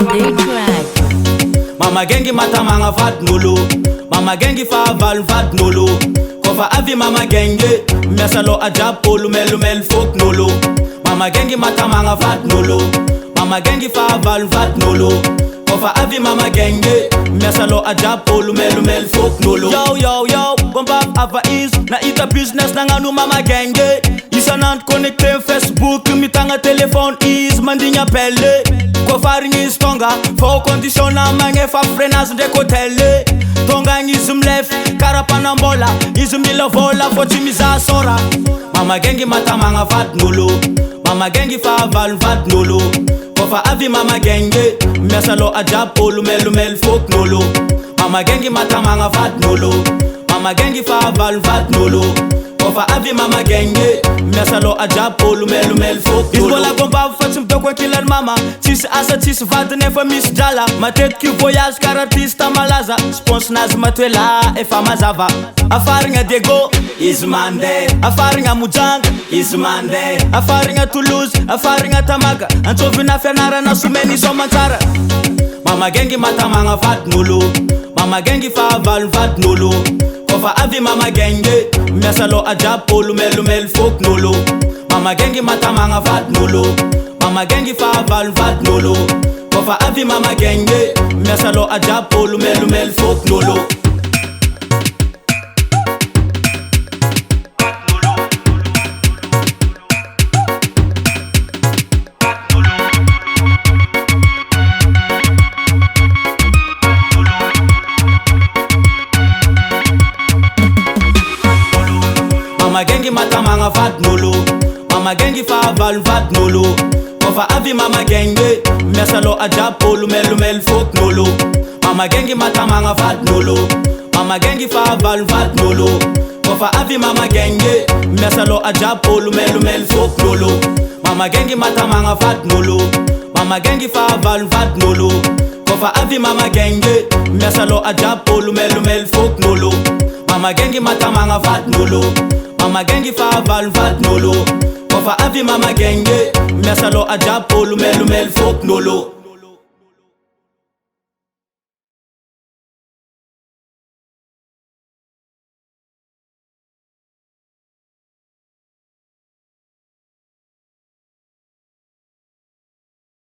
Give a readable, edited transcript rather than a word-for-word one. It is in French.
Monday track. Mama gengi mata manga fat nulu. Mama gengi fa val fat nulu. Kofa avi mama genge. Mesalo ajab polu melu mel fok nulu. Mama gengi mata manga fat nulu. Mama gengi fa val fat nulu. Kofa avi mama genge. Mesalo ajab polu melu mel fok nulu. Yo yo yo, bomba ava is na ita business na nganu mama genge. Isa nant connecte Facebook, mitanga telefone is mandinya pelle. Kofa ringi stonga, fo condition na mange fa frenas de kotele. Tonga ngizum left, karapana mbola, izum nila vola fo chimiza sora. Mama gengi mata manga fat nulu. Mama gengi fa val fat nulu. Kofa avi mama genge, mesalo ajab polu melu mel fok nulu. Mama gengi mata manga fat nulu. Mama gengi fa val fat nulu. Kofa avi mama genge, mesalo ajab polu melu mel fok nulu. Isbola bomba fatim toko kilan mama. Tis asa tis vat nefa miss jala. Ma tête qui voyage car artiste malaza. Spons naz matwela e fama zava. Afaringa dego is mande. Afaringa mujang is mande. Afaringa Toulouse, afaringa Tamaga. Antovina fenara na sumeni somantara. Mama gengi mata manga fat nulu. Mama gengi fa val fat nulu. Kofa avi mama genge, mesalo ajab polu melu mel fok nulu. Mama gengi mata manga fat nulu. Mama gengi fa val fat nulu. Kofa avi mama genge, mesalo ajab polu melu mel fok nulu. Mama gengi mata manga fat nulu. Mama gengi fa val fat nulu. Kofa avi mama genge, mesalo ajab polu melu mel fok nulu. Mama gengi mata manga fat nulu. Mama gengi fa val fat nulu. Kofa avi mama genge, mesalo ajab polu melu mel fok nulu. Mama gengi mata manga fat nulu. Mama gengi fa val fat nulu. Kofa avi mama genge, mesalo ajab polu melu mel fok nulu. Mama gengi mata manga fat nulu. Mama gengi fa val fat nulu. Kofa avi mama genge, mesalo ajab polu melu mel fok nulu.